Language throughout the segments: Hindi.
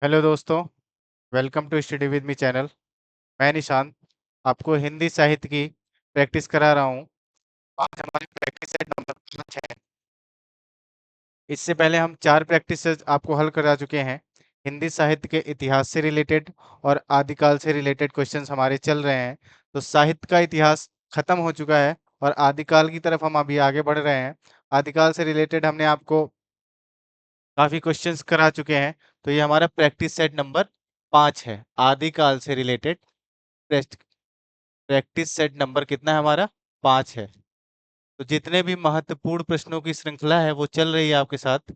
हेलो दोस्तों, welcome to study with me channel. मैं निशांत आपको हिंदी साहित्य की प्रैक्टिस करा रहा हूँ। आज हमारी प्रैक्टिस सेट नंबर 5 है। इससे पहले हम 4 प्रैक्टिसेस आपको हल करा चुके हैं। हिंदी साहित्य के इतिहास से रिलेटेड और आदिकाल से रिलेटेड क्वेश्चंस हमारे चल रहे हैं। तो साहित्य का इतिहास खत्म हो चुका है और आदिकाल की तरफ हम अभी आगे बढ़ रहे हैं। आदिकाल से रिलेटेड हमने आपको काफी क्वेश्चंस करा चुके हैं। तो ये हमारा प्रैक्टिस सेट नंबर 5 है। आदिकाल से रिलेटेड प्रैक्टिस सेट नंबर कितना है हमारा? 5 है। तो जितने भी महत्वपूर्ण प्रश्नों की श्रृंखला है वो चल रही है आपके साथ।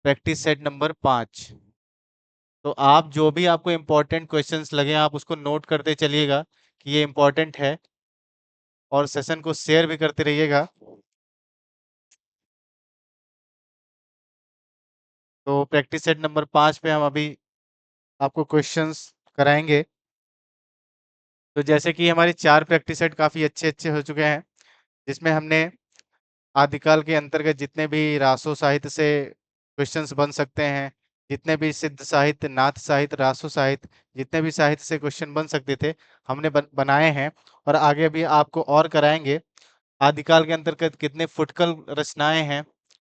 Practice set number 5। तो आप जो भी आपको इम्पोर्टेंट क्वेश्चंस लगे आप उसको नोट करते चलिएगा कि ये इम्पोर्टेंट है, और सेशन को शेयर भी करते रहिएगा। तो प्रैक्टिस सेट नंबर 5 पे हम अभी आपको क्वेश्चंस कराएंगे। तो जैसे कि हमारी 4 प्रैक्टिस सेट काफी अच्छे अच्छे हो चुके हैं, जिसमें हमने आदिकाल के अंतर्गत जितने भी रासो साहित्य से क्वेश्चंस बन सकते हैं, जितने भी सिद्ध साहित्य, नाथ साहित्य, रासो साहित्य, जितने भी साहित्य से क्वेश्चन बन सकते थे हमने बनाए हैं और आगे भी आपको और कराएंगे। आदिकाल के अंतर्गत कितने फुटकल रचनाएं हैं,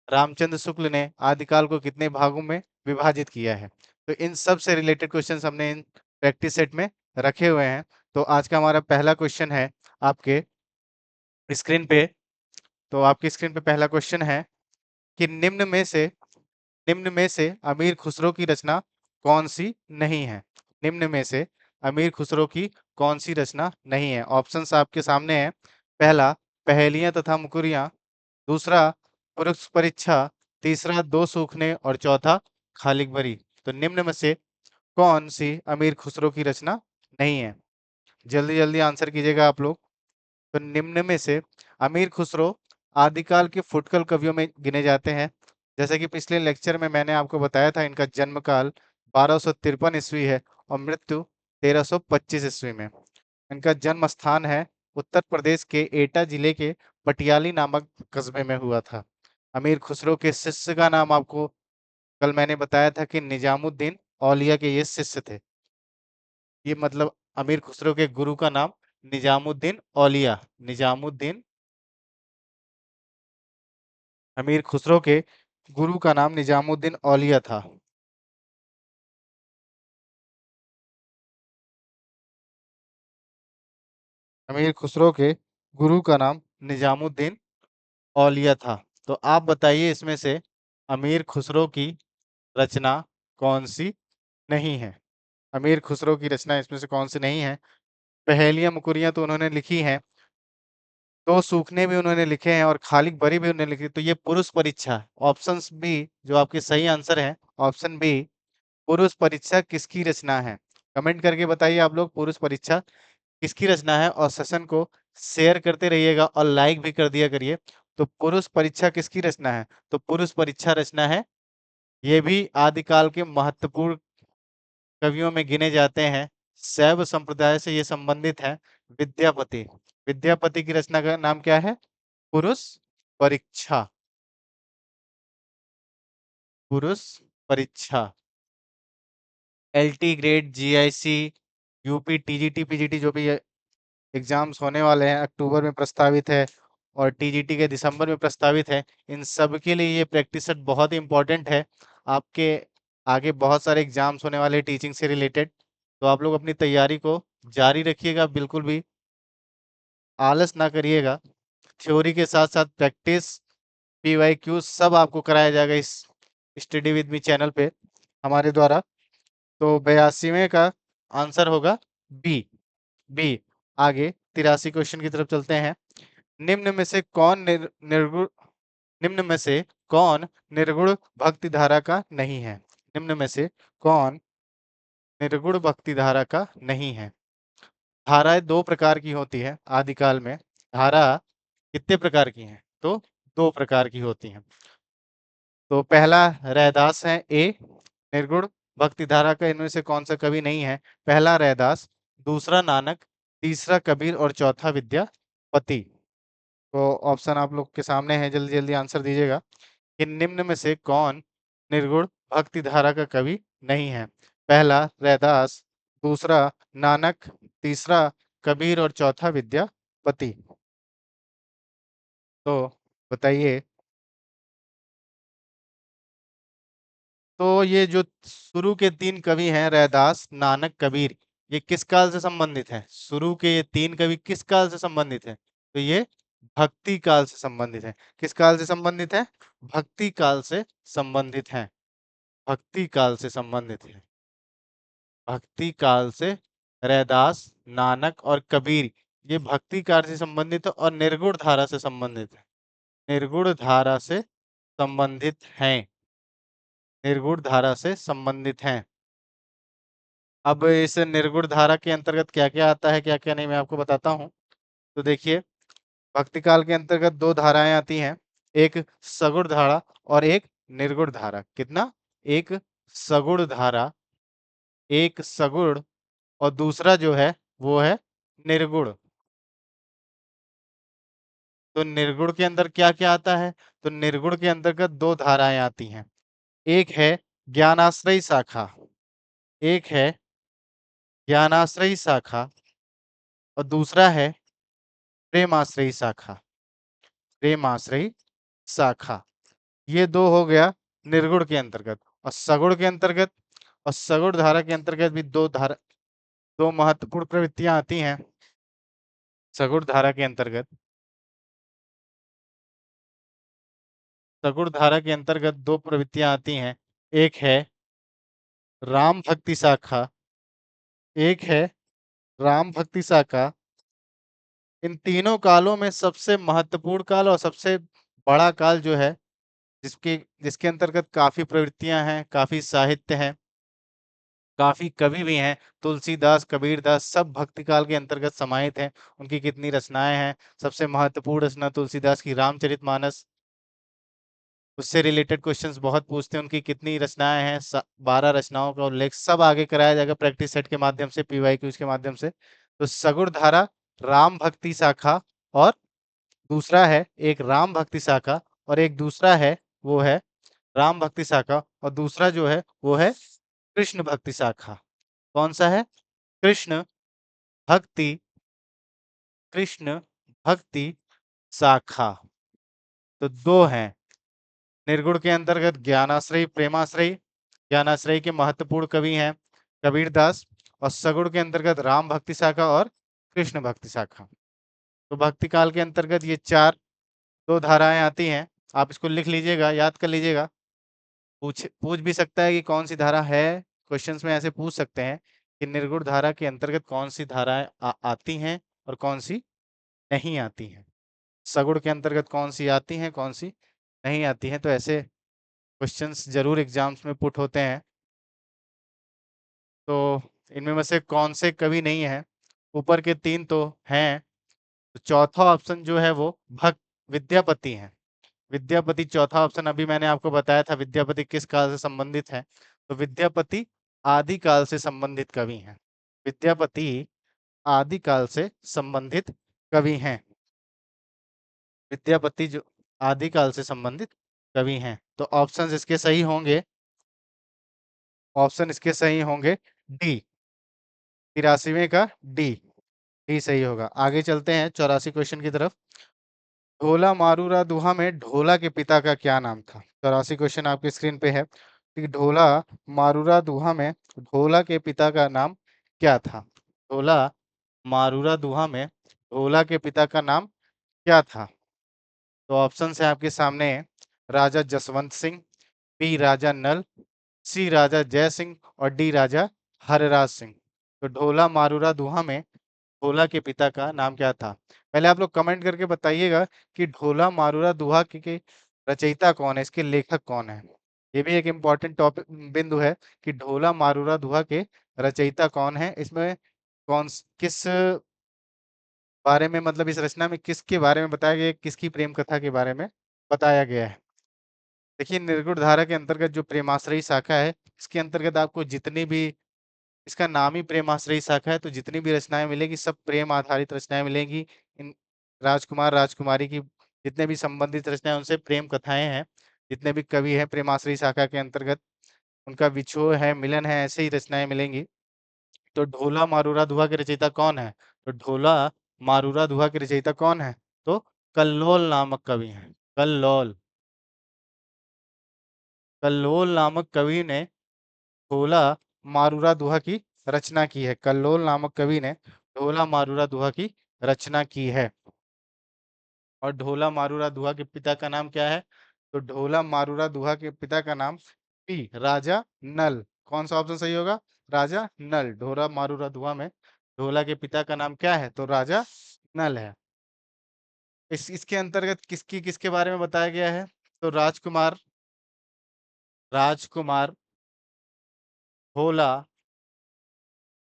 रामचंद्र शुक्ल ने आदिकाल को कितने भागों में विभाजित किया है, तो इन सब से रिलेटेड क्वेश्चंस हमने इन प्रैक्टिस सेट में रखे हुए हैं। तो आज का हमारा पहला क्वेश्चन है आपके स्क्रीन पे। तो आपकी स्क्रीन पे पहला क्वेश्चन है कि निम्न में से अमीर खुसरो की रचना कौन सी नहीं है? निम्न में से अमीर खुसरो की कौन सी रचना नहीं है? ऑप्शंस आपके सामने हैं। पहला, पहेलियां तथा मुकुरियां। दूसरा, पुरुष परीक्षा। तीसरा, दो सूखने। और चौथा, खालिक भरी। तो निम्न में से कौन सी अमीर खुसरो की रचना नहीं है? जल्दी जल्दी आंसर कीजिएगा आप लोग। तो निम्न में से अमीर खुसरो आदिकाल के फुटकल कवियों में गिने जाते हैं। जैसे कि पिछले लेक्चर में मैंने आपको बताया था, इनका जन्म काल 1253 ईस्वी है और मृत्यु 1325 ईस्वी में। इनका जन्म स्थान है उत्तर प्रदेश के एटा जिले के पटियाली नामक कस्बे में हुआ था। अमीर खुसरो के शिष्य का नाम आपको कल मैंने बताया था कि निजामुद्दीन औलिया के ये शिष्य थे। ये मतलब अमीर खुसरो के गुरु का नाम निजामुद्दीन औलिया, निजामुद्दीन, अमीर खुसरो के गुरु का नाम निजामुद्दीन औलिया था। अमीर खुसरो के गुरु का नाम निजामुद्दीन औलिया था। तो आप बताइए इसमें से अमीर खुसरो की रचना कौन सी नहीं है? अमीर खुसरो की रचना इसमें से कौन सी नहीं है? पहेलियां मुकुरियां तो उन्होंने लिखी हैं, दो सूखने भी उन्होंने लिखे हैं और खालिक बरी भी उन्होंने लिखी। तो ये पुरुष परीक्षा, ऑप्शन बी जो आपके सही आंसर है, ऑप्शन बी पुरुष परीक्षा किसकी रचना है? कमेंट करके बताइए आप लोग पुरुष परीक्षा किसकी रचना है, और सेशन को शेयर करते रहिएगा और लाइक भी कर दिया करिए। तो पुरुष परीक्षा किसकी रचना है? तो पुरुष परीक्षा रचना है, ये भी आदिकाल के महत्वपूर्ण कवियों में गिने जाते हैं। शैव संप्रदाय से ये संबंधित है। विद्यापति, विद्यापति की रचना का नाम क्या है? पुरुष परीक्षा, पुरुष परीक्षा। LT grade, GIC, UP, TGT, PGT जो भी एग्जाम्स होने वाले हैं अक्टूबर में प्रस्तावित है और टीजीटी के दिसंबर में प्रस्तावित है, इन सब के लिए ये प्रैक्टिस सेट बहुत ही इंपॉर्टेंट है। आपके आगे बहुत सारे एग्जाम्स होने वाले टीचिंग से रिलेटेड, तो आप लोग अपनी तैयारी को जारी रखिएगा, बिल्कुल भी आलस ना करिएगा। थ्योरी के साथ साथ प्रैक्टिस, पीवाईक्यू सब आपको कराया जाएगा इस स्टडी विद मी चैनल पे हमारे द्वारा। तो 82वें का आंसर होगा बी, बी। आगे 83 क्वेश्चन की तरफ चलते हैं। निम्न में से कौन निर्गुण निम्न में से कौन निर्गुण भक्ति धारा का नहीं है? निम्न में से कौन निर्गुण भक्ति धारा का नहीं है? धाराएं दो प्रकार की होती है आदिकाल में। धारा कितने प्रकार की हैं? तो दो प्रकार की होती हैं। तो पहला रैदास है ए, निर्गुण भक्ति धारा का इनमें से कौन सा कवि नहीं है? पहला रैदास, दूसरा नानक, तीसरा कबीर और चौथा विद्यापति। तो ऑप्शन आप लोग के सामने है, जल्दी जल्दी आंसर दीजिएगा कि निम्न में से कौन निर्गुण भक्ति धारा का कवि नहीं है। पहला रैदास, दूसरा नानक, तीसरा कबीर और चौथा विद्यापति। तो बताइए। तो ये जो शुरू के तीन कवि हैं, रैदास, नानक, कबीर, ये किस काल से संबंधित हैं? शुरू के ये तीन कवि किस काल से संबंधित हैं? तो ये भक्ति काल से संबंधित है। किस काल से संबंधित है? भक्ति काल से संबंधित है। भक्ति काल से संबंधित है। भक्ति काल से रैदास, नानक और कबीर ये भक्ति काल से संबंधित है और निर्गुण धारा से संबंधित है। निर्गुण धारा से संबंधित हैं। निर्गुण धारा से संबंधित हैं। अब इस निर्गुण धारा के अंतर्गत क्या क्या आता है, क्या क्या नहीं, मैं आपको बताता हूँ। तो देखिए, भक्ति काल के अंतर्गत दो धाराएं आती हैं, एक सगुण धारा और एक निर्गुण धारा। कितना? एक सगुण धारा, एक सगुण, और दूसरा जो है वो है निर्गुण। तो निर्गुण के अंदर क्या क्या आता है? तो निर्गुण के अंतर्गत दो धाराएं आती हैं, एक है ज्ञानाश्रयी शाखा, एक है ज्ञानाश्रयी शाखा, और दूसरा है प्रेमाश्रयी शाखा। प्रेमाश्रयी शाखा, ये दो हो गया निर्गुण के अंतर्गत। और सगुण के अंतर्गत, और सगुण धारा के अंतर्गत भी दो महत्वपूर्ण प्रवृत्तियां आती हैं। सगुण धारा के अंतर्गत, सगुण धारा के अंतर्गत दो प्रवृत्तियां आती हैं, एक है राम भक्ति शाखा, एक है राम भक्ति शाखा। इन तीनों कालों में सबसे महत्वपूर्ण काल और सबसे बड़ा काल जो है, जिसके जिसके अंतर्गत काफी प्रवृत्तियां हैं, काफी साहित्य है, काफी कवि भी हैं, तुलसीदास, कबीरदास, सब भक्ति काल के अंतर्गत समाहित हैं। उनकी कितनी रचनाएं हैं? सबसे महत्वपूर्ण रचना तुलसीदास की रामचरितमानस। उससे रिलेटेड क्वेश्चंस बहुत पूछते हैं। उनकी कितनी रचनाएं हैं? 12 रचनाओं का उल्लेख सब आगे कराया जाएगा प्रैक्टिस सेट के माध्यम से, पीवाईक्यूज के माध्यम से। तो सगुण धारा, राम भक्ति शाखा, और दूसरा है एक राम भक्ति शाखा, और एक दूसरा है वो है राम भक्ति शाखा, और दूसरा जो है वो है कृष्ण भक्ति शाखा। कौन सा है? कृष्ण भक्ति, कृष्ण भक्ति शाखा। तो दो हैं। निर्गुण के अंतर्गत ज्ञानाश्रयी, प्रेमाश्रयी। ज्ञानाश्रयी के महत्वपूर्ण कवि हैं कबीरदास, और सगुण के अंतर्गत राम भक्ति शाखा और कृष्ण भक्ति शाखा। तो भक्ति काल के अंतर्गत ये दो धाराएं आती हैं। आप इसको लिख लीजिएगा, याद कर लीजिएगा। पूछ भी सकता है कि कौन सी धारा है, क्वेश्चंस में ऐसे पूछ सकते हैं कि निर्गुण धारा के अंतर्गत कौन सी धाराएं आती हैं और कौन सी नहीं आती हैं, सगुण के अंतर्गत कौन सी आती हैं, कौन सी नहीं आती हैं। तो ऐसे क्वेश्चंस जरूर एग्जाम्स में पुट होते हैं। तो इनमें में से कौन से कवि नहीं है? ऊपर के तीन तो हैं, तो चौथा ऑप्शन जो है वो भक्त विद्यापति है। विद्यापति चौथा ऑप्शन। अभी मैंने आपको बताया था विद्यापति किस काल से संबंधित है। तो विद्यापति आदि काल से संबंधित कवि हैं। विद्यापति आदि काल से संबंधित कवि हैं। विद्यापति जो आदि काल से संबंधित कवि हैं। तो ऑप्शन इसके सही होंगे, ऑप्शन इसके सही होंगे डी, 83वें का डी, डी सही होगा। आगे चलते हैं 84 क्वेश्चन की तरफ। ढोला मारूरा दुहा में ढोला के पिता का क्या नाम था? 84 क्वेश्चन आपकी स्क्रीन पे है कि ढोला मारूरा दुहा में ढोला के पिता का नाम क्या था? ढोला मारूरा दुहा में ढोला के पिता का नाम क्या था? तो ऑप्शन है आपके सामने, राजा जसवंत सिंह, बी राजा नल, सी राजा जय सिंह, और डी राजा हरराज सिंह। तो ढोला मारूरा दुहा में ढोला के पिता का नाम क्या था? पहले आप लोग कमेंट करके बताइएगा कि ढोला मारूरा दुहा के रचयिता कौन है, इसके लेखक कौन है। ये भी एक इम्पोर्टेंट टॉपिक बिंदु है कि ढोला मारूरा दुहा के रचयिता कौन है। इसमें किस बारे में, मतलब इस रचना में किसके बारे में बताया गया है, किसकी प्रेम कथा के बारे में बताया गया है। देखिए, निर्गुण धारा के अंतर्गत जो प्रेमाश्रयी शाखा है, इसके अंतर्गत आपको जितनी भी, इसका नाम ही प्रेमाश्रयी शाखा है, तो जितनी भी रचनाएं मिलेगी सब प्रेम आधारित रचनाएं मिलेंगी। इन राजकुमार राजकुमारी की जितने भी संबंधित रचनाएं, उनसे प्रेम कथाएं हैं। जितने भी कवि हैं प्रेमाश्रयी शाखा के अंतर्गत, उनका विछोह है, मिलन है, ऐसे ही रचनाएं मिलेंगी। तो ढोला मारूरा दुहा के रचयिता कौन है? तो ढोला मारूरा दुहा के रचयिता कौन है? तो कल्लोल नामक कवि हैं। कल्लोल। कल्लोल नामक कवि ने ढोला मारूरा दुहा की रचना की है। कल्लोल नामक कवि ने ढोला मारूरा दुहा की रचना की है। और ढोला मारूरा दुहा के पिता का नाम क्या है? तो ढोला मारूरा दुहा के पिता का नाम पी राजा नल। कौन सा ऑप्शन सही होगा? राजा नल। ढोला मारूरा दुहा में ढोला के पिता का नाम क्या है? तो राजा नल है। इसके अंतर्गत किसकी किसके बारे में बताया गया है? तो राजकुमार, राजकुमार भोला,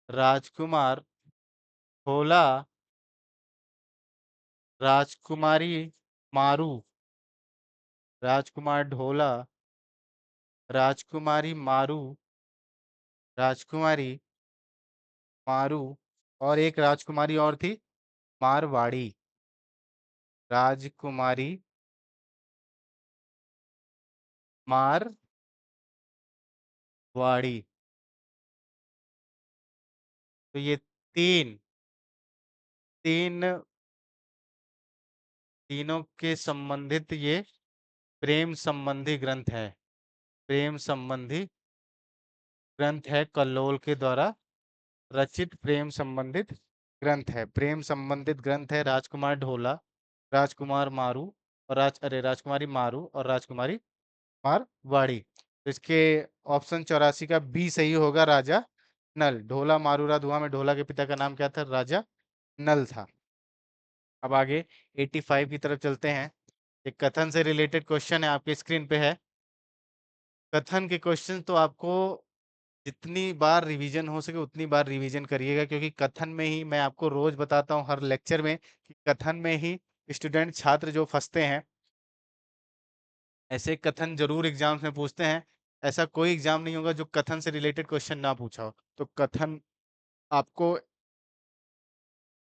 राजकुमार भोला, राजकुमारी मारू, राजकुमार ढोला, राजकुमारी मारू, राजकुमारी मारू, और एक राजकुमारी और थी, मारवाड़ी। राजकुमारी मारवाड़ी। तो ये तीन तीन तीनों के संबंधित ये प्रेम संबंधी ग्रंथ है। प्रेम संबंधी ग्रंथ है, कल्लोल के द्वारा रचित प्रेम संबंधित ग्रंथ है। प्रेम संबंधित ग्रंथ है राजकुमार ढोला, राजकुमार मारू और राजकुमारी मारू और राजकुमारी मारवाड़ी। तो इसके ऑप्शन 84 का बी सही होगा, राजा नल। ढोला मारूरा धुआं में ढोला के पिता का नाम क्या था? राजा नल था। अब आगे 85 की तरफ चलते हैं। एक कथन से रिलेटेड क्वेश्चन है, आपके स्क्रीन पे है। कथन के क्वेश्चन तो आपको जितनी बार रिवीजन हो सके उतनी बार रिवीजन करिएगा, क्योंकि कथन में ही मैं आपको रोज बताता हूँ हर लेक्चर में कि कथन में ही स्टूडेंट छात्र जो फंसते हैं। ऐसे कथन जरूर एग्जाम्स में पूछते हैं। ऐसा कोई एग्जाम नहीं होगा जो कथन से रिलेटेड क्वेश्चन ना पूछा हो। तो कथन आपको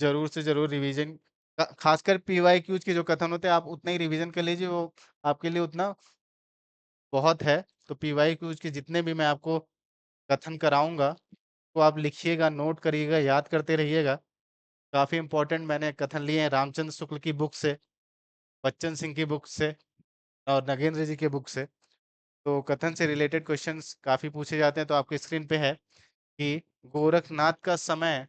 जरूर से जरूर रिवीजन, खासकर पीवाई क्यूज के जो कथन होते हैं आप उतना ही रिवीजन कर लीजिए, वो आपके लिए उतना बहुत है। तो पीवाई क्यूज के जितने भी मैं आपको कथन कराऊंगा वो आप लिखिएगा, नोट करिएगा, याद करते रहिएगा। काफी इंपॉर्टेंट मैंने कथन लिए हैं रामचंद्र शुक्ल की बुक से, बच्चन सिंह की बुक से और नगेंद्र जी के बुक से। तो कथन से रिलेटेड क्वेश्चंस काफी पूछे जाते हैं। तो आपके स्क्रीन पे है कि गोरखनाथ का समय,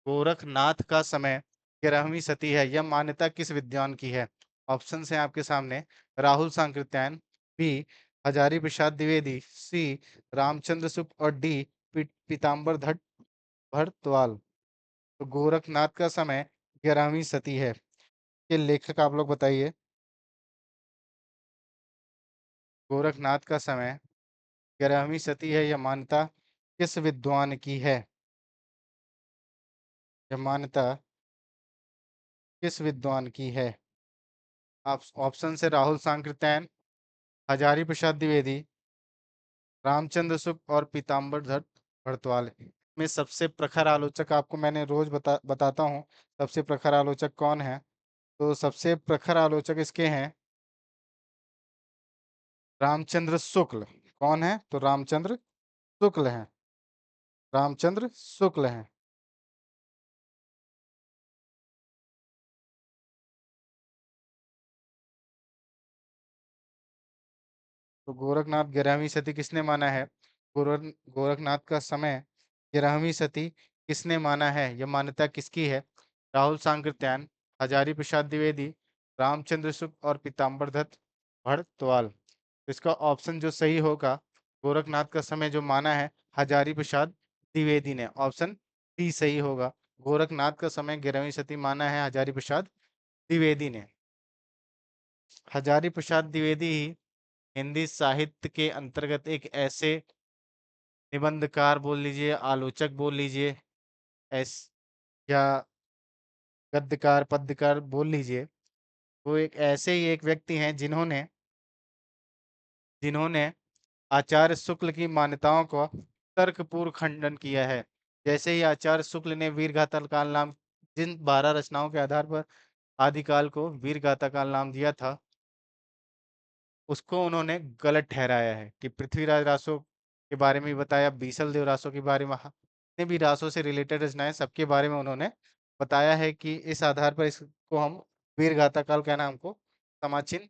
गोरखनाथ का समय 11वीं सदी है, यह मान्यता किस विद्वान की है? ऑप्शन है आपके सामने। राहुल सांकृत्यायन, बी हजारी प्रसाद द्विवेदी, सी रामचंद्र शुक्ल और डी पीताम्बर भट्ट भरद्वाज। तो गोरखनाथ का समय 11वीं सदी है, ये लेखक आप लोग बताइए। गोरखनाथ का समय 11वीं सदी है, यह मान्यता किस विद्वान की है? यह मान्यता किस विद्वान की है? आप ऑप्शन से राहुल सांकृत्यायन, हजारी प्रसाद द्विवेदी, रामचंद्र शुक्ल और पीताम्बर भट्ट भरद्वाज में सबसे प्रखर आलोचक आपको मैंने रोज बताता हूँ सबसे प्रखर आलोचक कौन है। तो सबसे प्रखर आलोचक इसके हैं रामचंद्र शुक्ल। कौन है? तो रामचंद्र शुक्ल हैं। रामचंद्र शुक्ल हैं। तो गोरखनाथ 11वीं सदी किसने माना है? गोरखनाथ का समय 11वीं सदी किसने माना है? यह मान्यता किसकी है? राहुल सांकृत्यायन, हजारी प्रसाद द्विवेदी, रामचंद्र शुक्ल और पीताम्बर दत्त भरद्वाज। तो इसका ऑप्शन जो सही होगा, गोरखनाथ का समय जो माना है हजारी प्रसाद द्विवेदी ने, ऑप्शन डी सही होगा। गोरखनाथ का समय 11वीं सदी माना है हजारी प्रसाद द्विवेदी ने। हजारी प्रसाद द्विवेदी ही हिंदी साहित्य के अंतर्गत एक ऐसे निबंधकार बोल लीजिए, आलोचक बोल लीजिए, ऐस या गद्यकार पद्यकार बोल लीजिए, वो एक ऐसे ही एक व्यक्ति हैं जिन्होंने जिन्होंने आचार्य शुक्ल की मान्यताओं का तर्कपूर्ण खंडन किया है। जैसे ही आचार्य शुक्ल ने वीरगाथा काल नाम, जिन 12 रचनाओं के आधार पर आदिकाल को वीरगाथा काल नाम दिया था, उसको उन्होंने गलत ठहराया है कि पृथ्वीराज रासो के बारे में भी बताया, बीसल देव रासो के बारे में, जितने भी रासों से रिलेटेड रचनाएं सबके बारे में उन्होंने बताया है कि इस आधार पर इसको हम वीर गाथा काल कहना हमको समाचिन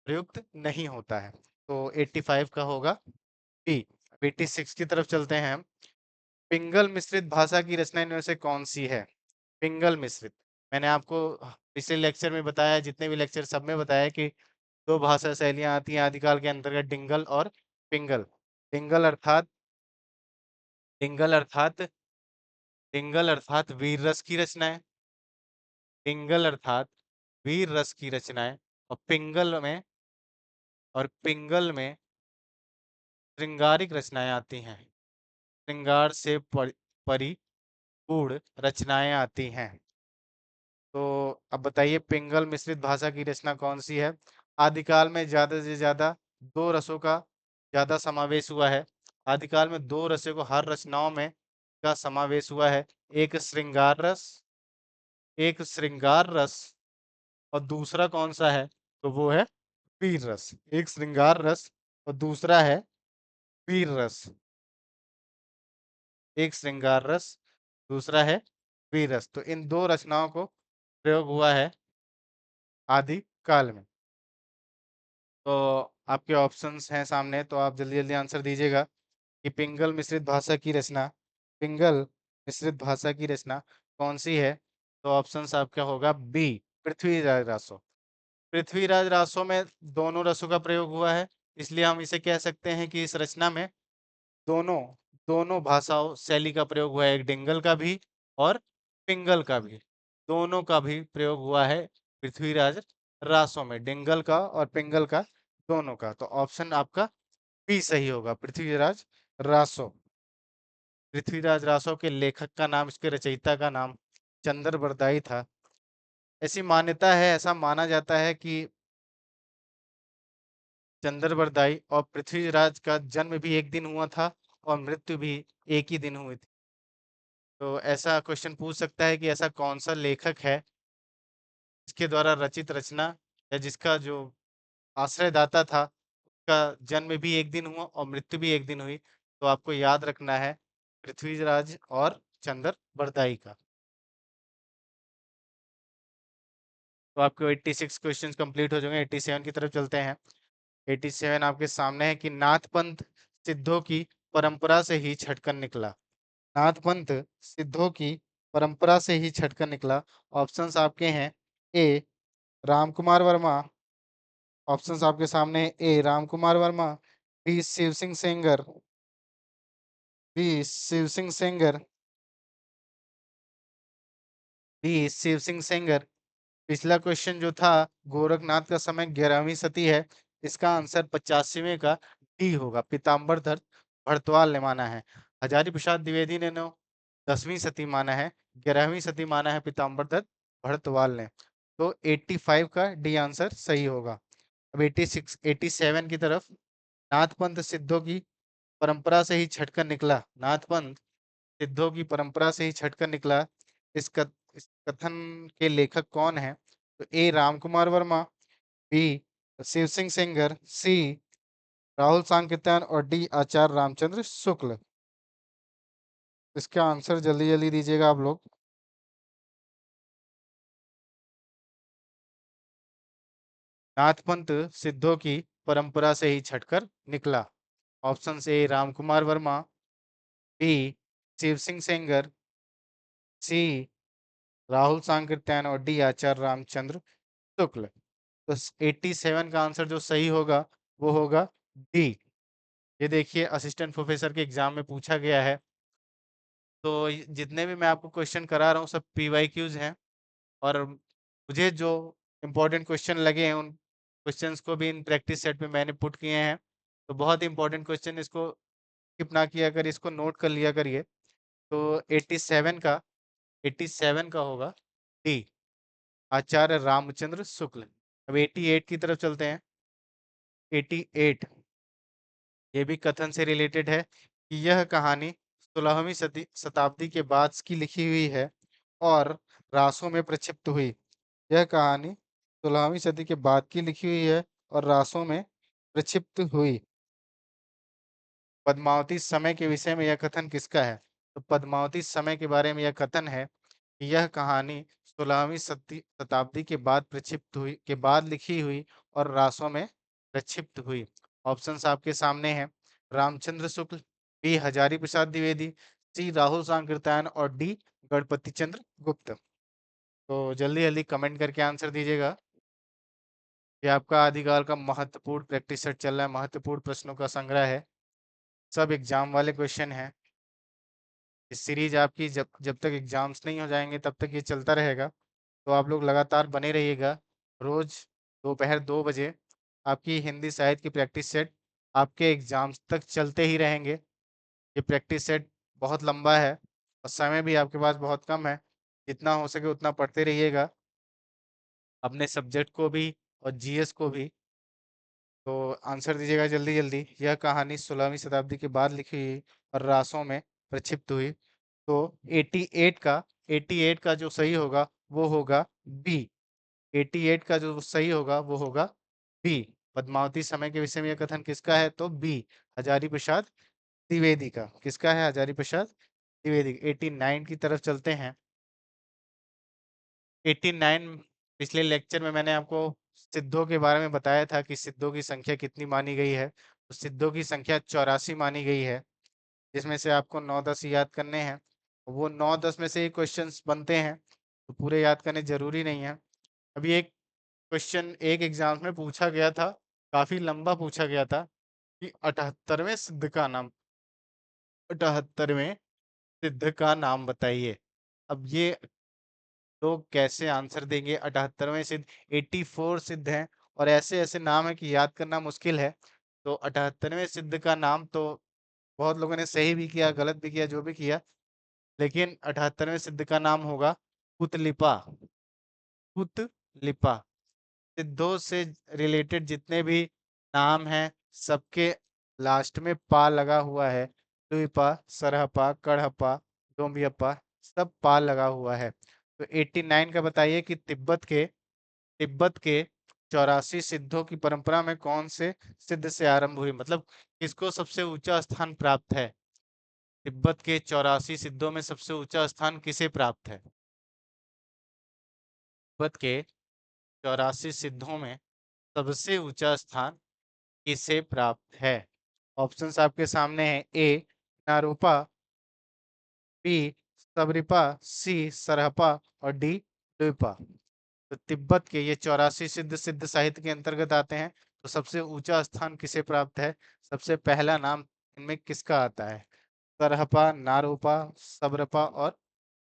प्रयुक्त नहीं होता है। तो 85 का होगा बी। 86 की तरफ चलते हैं हम। पिंगल मिश्रित भाषा की रचना इनमें से कौन सी है? पिंगल मिश्रित, मैंने आपको पिछले लेक्चर में बताया, जितने भी लेक्चर सब में बताया कि दो भाषा शैलियां आती हैं आदिकाल के अंतर्गत, डिंगल और पिंगल। डिंगल अर्थात डिंगल अर्थात डिंगल अर्थात वीर रस की रचनाएं, डिंगल अर्थात वीर रस की रचनाएं, और पिंगल में श्रृंगारिक रचनाएं आती हैं, श्रृंगार से परिपूर्ण रचनाएं आती हैं। तो अब बताइए पिंगल मिश्रित भाषा की रचना कौन सी है? आदिकाल में ज्यादा से ज्यादा दो रसों का ज्यादा समावेश हुआ है। आदिकाल में दो रसों को हर रचनाओं में का समावेश हुआ है। एक श्रृंगार रस और दूसरा कौन सा है? तो वो है वीर रस। एक श्रृंगार रस और दूसरा है वीर रस। एक श्रृंगार रस, दूसरा है वीर रस। तो इन दो रचनाओं को प्रयोग हुआ है आदि काल में। तो आपके ऑप्शंस हैं सामने, तो आप जल्दी जल्दी आंसर दीजिएगा कि पिंगल मिश्रित भाषा की रचना कौन सी है? तो ऑप्शंस आपका होगा बी, पृथ्वीराज रासो। पृथ्वीराज रासो में दोनों रसों का प्रयोग हुआ है, इसलिए हम इसे कह सकते हैं कि इस रचना में दोनों दोनों भाषाओं शैली का प्रयोग हुआ है, एक डिंगल का भी और पिंगल का भी, दोनों का भी प्रयोग हुआ है पृथ्वीराज रासो में, डिंगल का और पिंगल का, दोनों का। तो ऑप्शन आपका बी सही होगा, पृथ्वीराज रासो। पृथ्वीराज रासो के लेखक का नाम, इसके रचयिता का नाम चंद्र बरदाई था। ऐसी मान्यता है, ऐसा माना जाता है कि चंद्र बरदाई और पृथ्वीराज का जन्म भी एक दिन हुआ था और मृत्यु भी एक ही दिन हुई थी। तो ऐसा क्वेश्चन पूछ सकता है कि ऐसा कौन सा लेखक है जिसके द्वारा रचित रचना या जिसका जो आश्रयदाता था उसका जन्म भी एक दिन हुआ और मृत्यु भी एक दिन हुई? तो आपको याद रखना है पृथ्वीराज और चंद्र बरदाई का। तो आपके 86 क्वेश्चंस कंप्लीट हो जाएंगे। 87 की तरफ चलते हैं। 87 आपके सामने है कि नाथपंथ सिद्धों की परंपरा से ही छटकर निकला। नाथपंथ सिद्धों की परंपरा से ही छटकर निकला। ऑप्शंस आपके हैं ए रामकुमार वर्मा, ऑप्शंस आपके सामने है A Ramkumar Verma, B Shiv Singh Sengar, B Shiv Singh Sengar, B Shiv Singh Sengar. पिछला क्वेश्चन जो था गोरखनाथ का समय 11वीं सदी है, इसका आंसर 85वें का डी होगा, पीताम्बर दत्त भरतवाल ने माना है। हजारी प्रसाद द्विवेदी ने 10वीं सदी माना है, 11वीं सदी माना है पीताम्बर दत्त भरतवाल ने। तो 85 का डी आंसर सही होगा। अब 86 87 की तरफ। नाथपंथ सिद्धों की परंपरा से ही छटकर निकला, नाथपंथ सिद्धों की परंपरा से ही छटकर निकला, इस कथन के लेखक कौन है? तो ए रामकुमार वर्मा, बी शिव सिंह सेंगर, सी राहुल सांकृत्यायन और डी आचार्य रामचंद्र शुक्ल। इसका आंसर जल्दी जल्दी दीजिएगा आप लोग। नाथपंथ सिद्धों की परंपरा से ही छटकर निकला। Option A Ramkumar Verma, B Shiv Singh Sengar, C Rahul Sankrityayan और डी आचार्य रामचंद्र शुक्ल। तो 87 का आंसर जो सही होगा वो होगा डी। ये देखिए असिस्टेंट प्रोफेसर के एग्जाम में पूछा गया है। तो जितने भी मैं आपको क्वेश्चन करा रहा हूँ सब PYQs हैं, और मुझे जो इम्पोर्टेंट क्वेश्चन लगे हैं उन क्वेश्चंस को भी इन प्रैक्टिस सेट में मैंने पुट किए हैं। तो बहुत इंपॉर्टेंट क्वेश्चन, इसको स्किप ना किया करिए, इसको नोट कर लिया करिए। तो 87 का होगा डी, आचार्य रामचंद्र शुक्ल। अब 88 की तरफ चलते हैं। 88 ये भी कथन से रिलेटेड है कि यह कहानी 16वीं शताब्दी के बाद की लिखी हुई है और रासों में प्रक्षिप्त हुई। यह कहानी 16वीं सदी के बाद की लिखी हुई है और रासों में प्रक्षिप्त हुई। पद्मावती समय के विषय में यह कथन किसका है? तो पद्मावती समय के बारे में यह कथन है कि यह कहानी 16वीं शताब्दी के बाद प्रक्षिप्त हुई, के बाद लिखी हुई और रासों में प्रक्षिप्त हुई। ऑप्शंस आपके सामने हैं। रामचंद्र शुक्ल, बी हजारी प्रसाद द्विवेदी, सी राहुल सांकृत्यायन और डी गणपति चंद्र गुप्त। तो जल्दी जल्दी कमेंट करके आंसर दीजिएगा। ये आपका आदिकाल का महत्वपूर्ण प्रैक्टिस सेट चल रहा है, महत्वपूर्ण प्रश्नों का संग्रह है, सब एग्जाम वाले क्वेश्चन हैं। इस सीरीज आपकी जब जब तक एग्जाम्स नहीं हो जाएंगे तब तक ये चलता रहेगा, तो आप लोग लगातार बने रहिएगा। रोज दोपहर 2 बजे आपकी हिंदी साहित्य की प्रैक्टिस सेट आपके एग्जाम्स तक चलते ही रहेंगे। ये प्रैक्टिस सेट बहुत लंबा है और समय भी आपके पास बहुत कम है, जितना हो सके उतना पढ़ते रहिएगा, अपने सब्जेक्ट को भी और जीएस को भी। तो आंसर दीजिएगा जल्दी जल्दी। यह कहानी 16वीं शताब्दी के बाद लिखी हुई और रासों में प्रक्षिप्त हुई। तो 88 का जो सही होगा वो होगा बी। 88 का जो सही होगा वो होगा बी। पद्मावती समय के विषय में यह कथन किसका है? तो बी हजारी प्रसाद द्विवेदी का। किसका है? हजारी प्रसाद द्विवेदी। 89 की तरफ चलते हैं। 89 पिछले लेक्चर में मैंने आपको सिद्धों के बारे में बताया था कि सिद्धों की संख्या कितनी मानी गई है। तो सिद्धों की संख्या 84 मानी गई है, जिसमें से आपको 9-10 याद करने हैं। वो 9-10 में से क्वेश्चन बनते हैं, तो पूरे याद करने जरूरी नहीं है। अभी एक क्वेश्चन एक एग्जाम में पूछा गया था, काफी लंबा पूछा गया था कि 78वें सिद्ध का नाम, 78वें सिद्ध का नाम बताइए। अब ये लोग कैसे आंसर देंगे? 78वें सिद्ध, 84 सिद्ध हैं और ऐसे ऐसे नाम है कि याद करना मुश्किल है। तो 78वें सिद्ध का नाम तो बहुत लोगों ने सही भी किया, गलत भी किया, जो भी किया, लेकिन 78वें सिद्ध का नाम होगा कुतलिपा। कुतलिपा। सिद्धों से रिलेटेड जितने भी नाम हैं सबके लास्ट में पा लगा हुआ है। लुइपा, सरहपा, कड़हपा, डोम्बियप्पा, सब पा लगा हुआ है। तो 89 का बताइए कि तिब्बत के 84 सिद्धों की परंपरा में कौन से सिद्ध से आरंभ हुई, मतलब किसको सबसे ऊंचा स्थान प्राप्त है? तिब्बत के 84 सिद्धों में सबसे ऊंचा स्थान किसे प्राप्त है? तिब्बत के 84 सिद्धों में सबसे ऊंचा स्थान किसे प्राप्त है? ऑप्शंस आपके सामने हैं। ए नारूपा, बी सबरिपा, सी सरहपा और डी लुइपा। तो तिब्बत के ये 84 सिद्ध सिद्ध साहित्य के अंतर्गत आते हैं। तो सबसे ऊंचा स्थान किसे प्राप्त है? सबसे पहला नाम इनमें किसका आता है? सरहपा, नारूपा, सबरपा और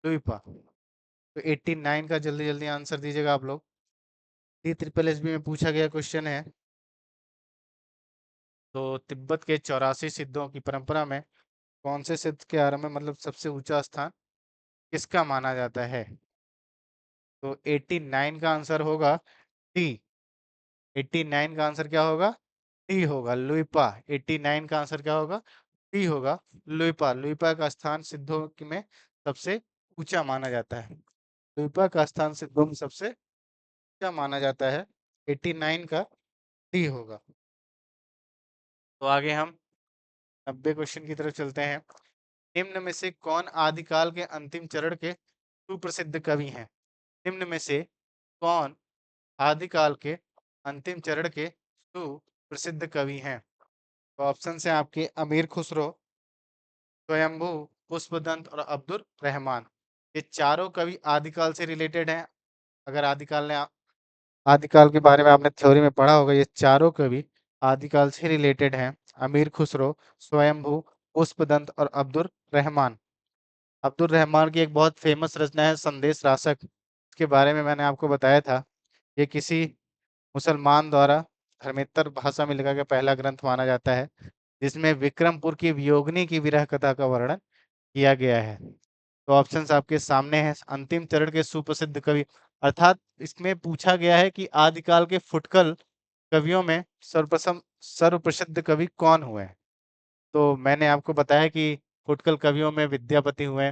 लुइपा। तो 89 का जल्दी जल्दी आंसर दीजिएगा आप लोग। डी ट्रिपल एस बी में पूछा गया क्वेश्चन है। तो तिब्बत के 84 सिद्धों की परंपरा में कौन से सिद्ध के आरंभ में, मतलब सबसे ऊंचा स्थान किसका माना जाता है? तो 89 का आंसर होगा डी। 89 का आंसर क्या होगा? डी होगा, लुइपा। 89 का आंसर क्या होगा? डी होगा, लुइपा। लुइपा का स्थान सिद्धों में सबसे ऊंचा माना जाता है। लुइपा का स्थान सिद्धों में सबसे ऊंचा माना जाता है। 89 का डी होगा। तो आगे हम 90 क्वेश्चन की तरफ चलते हैं। निम्न में से कौन आदिकाल के अंतिम चरण के सुप्रसिद्ध कवि हैं? निम्न में से कौन आदिकाल के अंतिम चरण के सुप्रसिद्ध कवि हैं? तो ऑप्शन है आपके अमीर खुसरो, स्वयंभू, पुष्पदंत और अब्दुल रहमान। ये चारों कवि आदिकाल से रिलेटेड हैं। अगर आदिकाल के बारे में आपने थ्योरी में पढ़ा होगा, ये चारों कवि आदिकाल से रिलेटेड हैं। अमीर खुसरो, स्वयंभू, पुष्पदंत और अब्दुल रहमान। अब्दुल रहमान की एक बहुत फेमस रचना है संदेश रासक, इसके बारे में मैंने आपको बताया था। ये किसी मुसलमान द्वारा धर्मेतर भाषा में लिखा गया पहला ग्रंथ माना जाता है, जिसमें विक्रमपुर की वियोगिनी की विरह कथा का वर्णन किया गया है। तो ऑप्शंस आपके सामने हैं। अंतिम चरण के सुप्रसिद्ध कवि, अर्थात इसमें पूछा गया है कि आदिकाल के फुटकल कवियों में सर्वप्रथम सर्वप्रसिद्ध कवि कौन हुए हैं? तो मैंने आपको बताया कि फुटकल कवियों में विद्यापति हुए,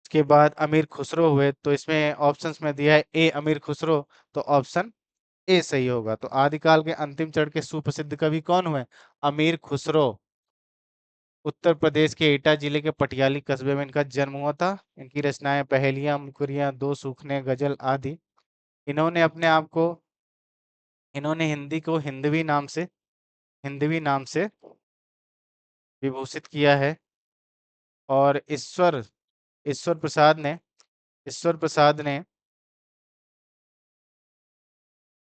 उसके बाद अमीर खुसरो हुए। तो इसमें ऑप्शंस में दिया है ए अमीर खुसरो, तो ऑप्शन ए सही होगा। तो आदिकाल के अंतिम चरण के सुप्रसिद्ध कवि कौन हुए? अमीर खुसरो। उत्तर प्रदेश के एटा जिले के पटियाली कस्बे में इनका जन्म हुआ था। इनकी रचनाएं पहेलियां, मुखरियां, दो सूखने, गजल आदि। इन्होंने अपने आप को इन्होंने हिंदवी नाम से विभूषित किया है। और ईश्वर प्रसाद ने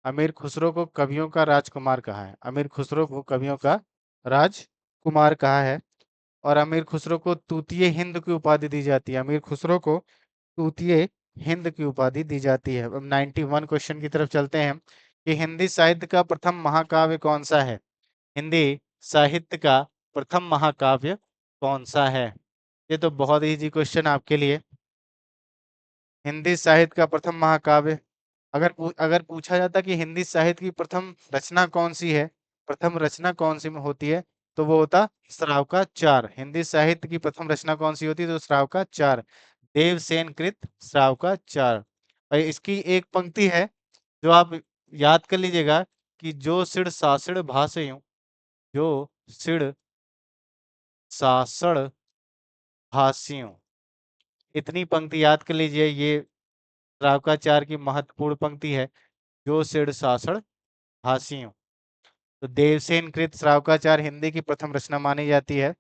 अमीर खुसरो को कवियों का राजकुमार कहा है। अमीर खुसरो को कवियों का राजकुमार कहा है। और अमीर खुसरो को तूतिए हिंद की उपाधि दी जाती है। अमीर खुसरो को तूतिए हिंद की उपाधि दी जाती है। अब 91 क्वेश्चन की तरफ चलते हैं कि हिंदी साहित्य का प्रथम महाकाव्य कौन सा है? हिंदी साहित्य का प्रथम महाकाव्य कौन सा है? ये तो बहुत इजी क्वेश्चन आपके लिए। हिंदी साहित्य का प्रथम महाकाव्य, अगर पूछा जाता कि हिंदी साहित्य की प्रथम रचना कौन सी है, प्रथम रचना कौन सी में होती है, तो वो होता श्रावकाचार। हिंदी साहित्य की प्रथम रचना कौन सी होती है? तो श्रावकाचार, देवसेन कृत श्रावकाचार। और इसकी एक पंक्ति है जो आप याद कर लीजिएगा कि जो सिड़ सासड़ भाषयूं, जो सिड़ सासड़ भाष्यों। इतनी पंक्ति याद कर लीजिए, ये श्रावकाचार की महत्वपूर्ण पंक्ति है, जो सिड़ सासड़ भाष्यों। तो देवसेन कृत श्रावकाचार हिंदी की प्रथम रचना मानी जाती है।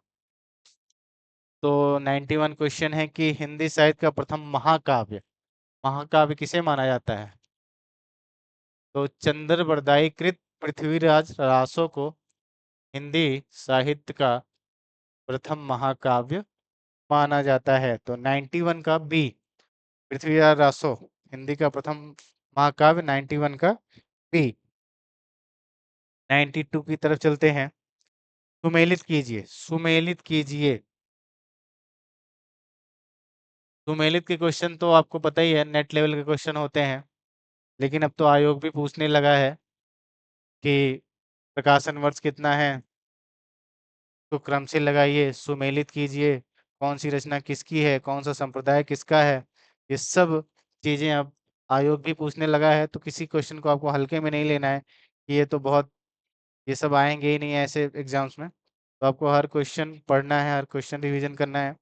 तो 91 क्वेश्चन है कि हिंदी साहित्य का प्रथम महाकाव्य, महाकाव्य किसे माना जाता है? तो चंद्र बरदाई कृत पृथ्वीराज रासो को हिंदी साहित्य का प्रथम महाकाव्य माना जाता है। तो 91 का बी, पृथ्वीराज रासो हिंदी का प्रथम महाकाव्य 91 का बी। 92 की तरफ चलते हैं। सुमेलित कीजिए। सुमेलित के क्वेश्चन तो आपको पता ही है, नेट लेवल के क्वेश्चन होते हैं। लेकिन अब तो आयोग भी पूछने लगा है कि प्रकाशन वर्ष कितना है, तो क्रम से लगाइए, सुमेलित कीजिए, कौन सी रचना किसकी है, कौन सा संप्रदाय किसका है। ये सब चीजें अब आयोग भी पूछने लगा है। तो किसी क्वेश्चन को आपको हल्के में नहीं लेना है कि ये तो बहुत, ये सब आएंगे ही नहीं ऐसे एग्जाम्स में। तो आपको हर क्वेश्चन पढ़ना है, हर क्वेश्चन रिवीजन करना है।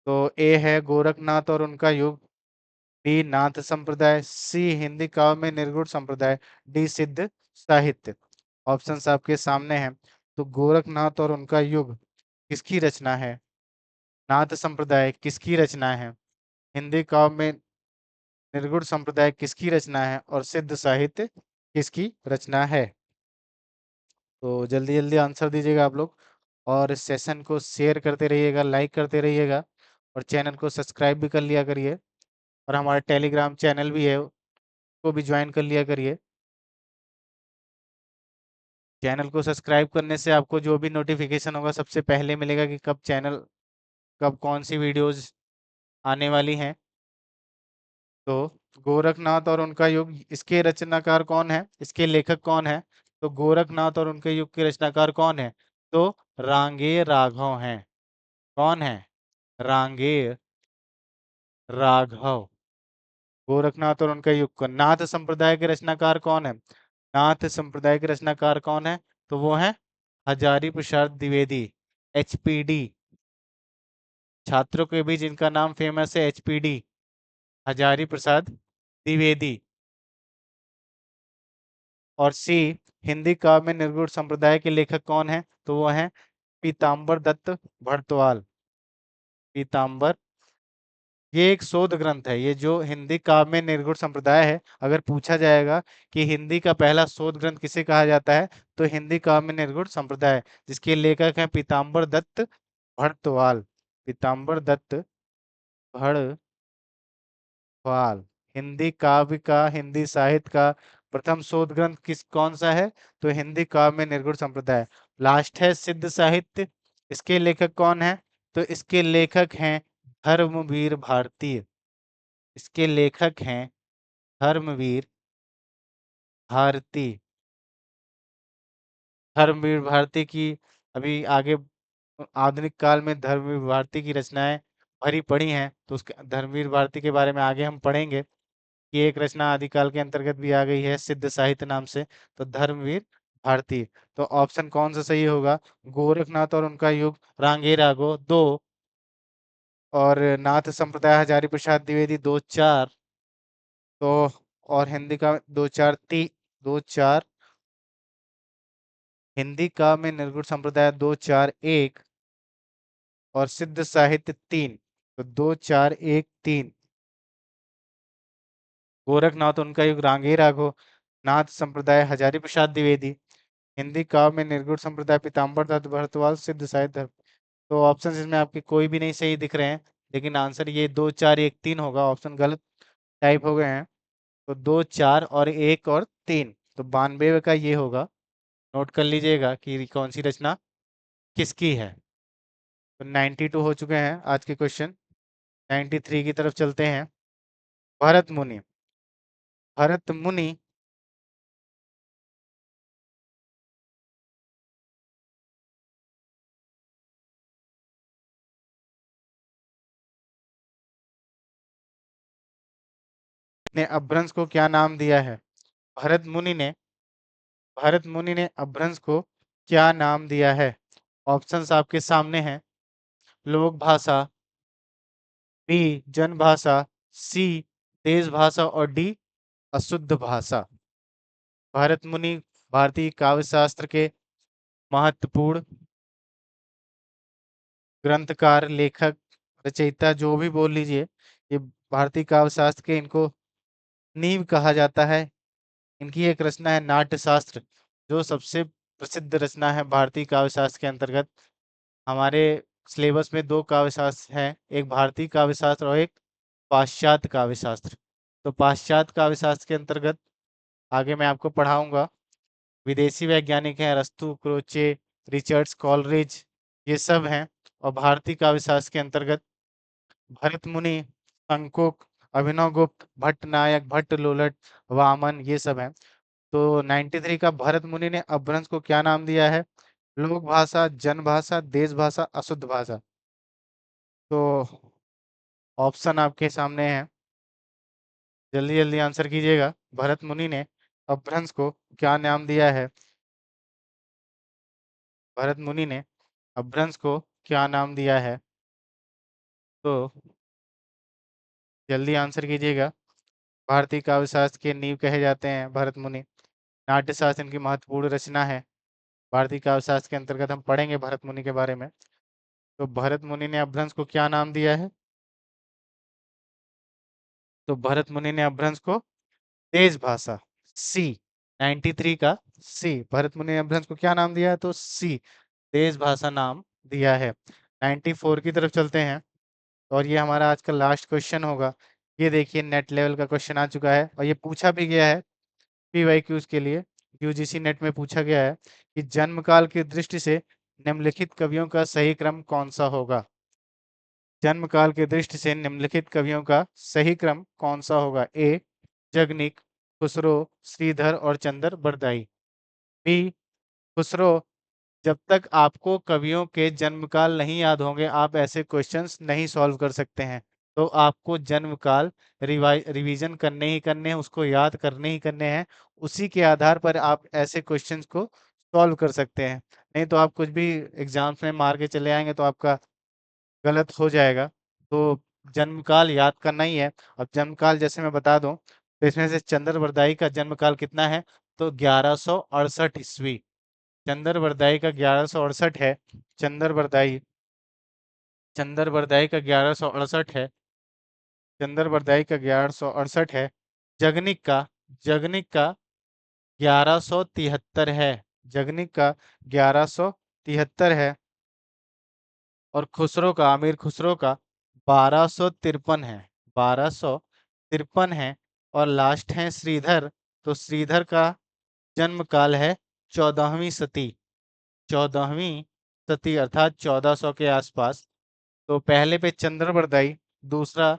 तो ए है गोरखनाथ और उनका युग, बी नाथ संप्रदाय, सी हिंदी काव्य में निर्गुण संप्रदाय, डी सिद्ध साहित्य। ऑप्शंस आपके सामने हैं। तो गोरखनाथ और उनका युग किसकी रचना है? नाथ संप्रदाय किसकी रचना है? हिंदी काव्य में निर्गुण संप्रदाय किसकी रचना है? और सिद्ध साहित्य किसकी रचना है? तो जल्दी जल्दी आंसर दीजिएगा आप लोग। और इस सेशन को शेयर करते रहिएगा, लाइक करते रहिएगा, और चैनल को सब्सक्राइब भी कर लिया करिए। और हमारा टेलीग्राम चैनल भी है, उसको भी ज्वाइन कर लिया करिए। चैनल को सब्सक्राइब करने से आपको जो भी नोटिफिकेशन होगा सबसे पहले मिलेगा कि कब कौन सी वीडियोस आने वाली हैं। तो गोरखनाथ और उनका युग, इसके रचनाकार कौन है, इसके लेखक कौन है? तो गोरखनाथ और उनके युग के रचनाकार कौन है? तो रांगेय राघव हैं। कौन है? रांगेय राघव। गोरखनाथ और उनका युग का। नाथ संप्रदाय के रचनाकार कौन है? नाथ संप्रदाय के रचनाकार कौन है? तो वो है हजारी प्रसाद द्विवेदी, एचपीडी। छात्रों के बीच इनका नाम फेमस है, एचपीडी, हजारी प्रसाद द्विवेदी। और सी हिंदी काव्य में निर्गुण संप्रदाय के लेखक कौन है? तो वो है पीताम्बर दत्त भरद्वाज। पीताम्बर, ये एक शोध ग्रंथ है। ये जो हिंदी काव्य में निर्गुण संप्रदाय है, अगर पूछा जाएगा कि हिंदी का पहला शोध ग्रंथ किसे कहा जाता है, तो हिंदी काव्य में निर्गुण संप्रदाय, जिसके लेखक हैं पीताम्बर दत्त भरद्वाज। पीताम्बर दत्त भरद्वाज। हिंदी काव्य का, हिंदी साहित्य का प्रथम शोध ग्रंथ कौन सा है? तो हिंदी काव्य में निर्गुण संप्रदाय। लास्ट है सिद्ध साहित्य। इसके लेखक कौन है? तो इसके लेखक हैं धर्मवीर भारती। इसके लेखक हैं धर्मवीर भारती। धर्मवीर भारती की अभी आगे आधुनिक काल में धर्मवीर भारती की रचनाएं भरी पड़ी हैं, तो उसके धर्मवीर भारती के बारे में आगे हम पढ़ेंगे। की एक रचना आदिकाल के अंतर्गत भी आ गई है सिद्ध साहित्य नाम से, तो धर्मवीर भारती। तो ऑप्शन कौन सा सही होगा? गोरखनाथ और उनका युग, रांगे रागो 2, और नाथ संप्रदाय हजारी प्रसाद द्विवेदी 2 4, तो और हिंदी का 2 4 हिंदी का में निर्गुण संप्रदाय 2 4 1, और सिद्ध साहित्य 3, तो 2 4 1 3। गोरखनाथ उनका युग, रांगे राघव, नाथ संप्रदाय हजारी प्रसाद द्विवेदी, हिंदी काव्य में निर्गुण संप्रदाय पीताम्बर दत्त भारद्वाज, सिद्ध साहित्य धर्म। तो ऑप्शन इसमें आपके कोई भी नहीं सही दिख रहे हैं, लेकिन आंसर ये 2 4 1 3 होगा। ऑप्शन गलत टाइप हो गए हैं। तो 2 4 और 1 और 3, तो 92 का ये होगा। नोट कर लीजिएगा कि कौन सी रचना किसकी है। तो 92 हो चुके हैं आज के क्वेश्चन। 93 की तरफ चलते हैं। भरत मुनि, भरत मुनि ने अपभ्रंश को क्या नाम दिया है? भरत मुनि ने भरत मुनि ने अपभ्रंश को क्या नाम दिया है? ऑप्शंस आपके सामने हैं। लोक भाषा, बी जनभाषा, सी देश भाषा, और डी अशुद्ध भाषा। भरत मुनि भारतीय काव्य शास्त्र के महत्वपूर्ण ग्रंथकार, लेखक, रचयिता, जो भी बोल लीजिए, ये भारतीय काव्य शास्त्र के इनको नींव कहा जाता है। इनकी एक रचना है नाट्य शास्त्र, जो सबसे प्रसिद्ध रचना है भारतीय काव्य शास्त्र के अंतर्गत। हमारे सिलेबस में दो काव्य शास्त्र हैं, एक भारतीय काव्य शास्त्र और एक पाश्चात्य काव्य शास्त्र। तो पाश्चात्य काव्य शास्त्र के अंतर्गत आगे मैं आपको पढ़ाऊंगा। विदेशी वैज्ञानिक हैं अरस्तु, क्रोचे, रिचर्ड्स, कॉलरिज, ये सब हैं। और भारतीय काव्य शास्त्र के अंतर्गत भरत मुनि, शंकुक, अभिनव गुप्त, भट्ट नायक, भट्ट लोलट, वामन, ये सब हैं। तो 93 का भरत मुनि ने अपभ्रंश को क्या नाम दिया है? लोक भाषा, जनभाषा, देश भाषा, अशुद्ध भाषा। तो ऑप्शन आपके सामने है, जल्दी जल्दी आंसर कीजिएगा। भरत मुनि ने अपभ्रंश को क्या नाम दिया है? भरत मुनि ने अपभ्रंश को क्या नाम दिया है? तो जल्दी आंसर कीजिएगा। भारतीय काव्य शास्त्र के नींव कहे जाते हैं भरत मुनि। नाट्य शास्त्र इनकी महत्वपूर्ण रचना है। भारतीय काव्य शास्त्र के अंतर्गत हम पढ़ेंगे भरत मुनि के बारे में। तो भरत मुनि ने अपभ्रंश को क्या नाम दिया है? तो भरत मुनि ने अपभ्रंश को तेज भाषा, सी। 93 का सी, भरत मुनि ने अपभ्रंश को क्या नाम दिया है? तो सी, तेज भाषा नाम दिया है। 94 की तरफ चलते हैं, और ये हमारा आज का लास्ट क्वेश्चन होगा। ये देखिए नेट लेवल का क्वेश्चन आ चुका है, और ये पूछा भी गया है पीवाईक्यूज के लिए। यूजीसी नेट में पूछा गया है कि जन्म काल की दृष्टि से निम्नलिखित कवियों का सही क्रम कौन सा होगा? जन्म काल की दृष्टि से निम्नलिखित कवियों का सही क्रम कौन सा होगा? ए जगनिक, खुसरो, श्रीधर और चंद्र बरदाई। बी खुसरो। जब तक आपको कवियों के जन्मकाल नहीं याद होंगे, आप ऐसे क्वेश्चंस नहीं सॉल्व कर सकते हैं। तो आपको जन्मकाल रिवीजन करने ही करने हैं, उसको याद करने ही करने हैं। उसी के आधार पर आप ऐसे क्वेश्चंस को सॉल्व कर सकते हैं। नहीं तो आप कुछ भी एग्जाम्स में मार के चले आएंगे तो आपका गलत हो जाएगा। तो जन्मकाल याद करना ही है। अब जन्मकाल जैसे मैं बता दूं, तो इसमें से चंद्र बरदाई का जन्मकाल कितना है? तो 1168 ईस्वी। चंद्र बरदाई का 1168 है। चंद्र बरदाई चंद्र बरदाई का 1168 है। चंद्र बरदाई का 1168 है। जगनिक का जगनिक का 1173 है। जगनिक का 1173 है। और खुसरो का, अमीर खुसरो का 1253 है। 1253 है। और लास्ट है श्रीधर। तो श्रीधर का जन्म काल है 14वीं सदी। 14वीं सदी अर्थात 1400 के आसपास। तो पहले पे चंद्रबरदाई, दूसरा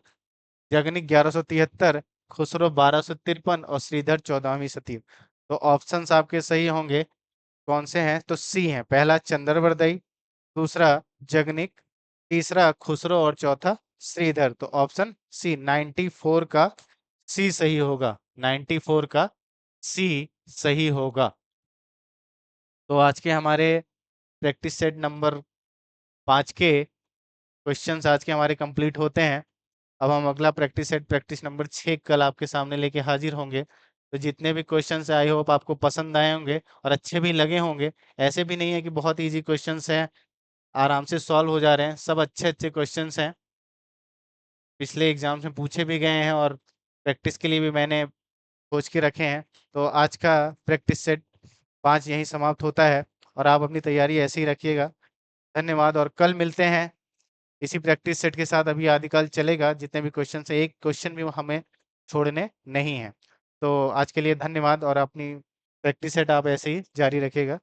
जगनिक 1173, खुसरो 1253 और श्रीधर 14वीं सदी। तो ऑप्शंस आपके सही होंगे। कौन से हैं? तो सी है, पहला चंद्रबरदाई, दूसरा जगनिक, तीसरा खुसरो और चौथा श्रीधर। तो ऑप्शन सी 94 का सी सही होगा, 94 का सी सही होगा। तो आज के हमारे प्रैक्टिस सेट नंबर 5 के क्वेश्चंस आज के हमारे कंप्लीट होते हैं। अब हम अगला प्रैक्टिस सेट प्रैक्टिस नंबर 6 कल आपके सामने लेके हाजिर होंगे। तो जितने भी क्वेश्चंस आई होप आपको पसंद आए होंगे और अच्छे भी लगे होंगे। ऐसे भी नहीं है कि बहुत इजी क्वेश्चंस हैं, आराम से सॉल्व हो जा रहे हैं, सब अच्छे अच्छे क्वेश्चंस हैं, पिछले एग्जाम्स में पूछे भी गए हैं और प्रैक्टिस के लिए भी मैंने सोच के रखे हैं। तो आज का प्रैक्टिस सेट 5 यहीं समाप्त होता है और आप अपनी तैयारी ऐसे ही रखिएगा। धन्यवाद और कल मिलते हैं इसी प्रैक्टिस सेट के साथ। अभी आदिकाल चलेगा, जितने भी क्वेश्चन है एक क्वेश्चन भी हमें छोड़ने नहीं है। तो आज के लिए धन्यवाद और अपनी प्रैक्टिस सेट आप ऐसे ही जारी रखिएगा।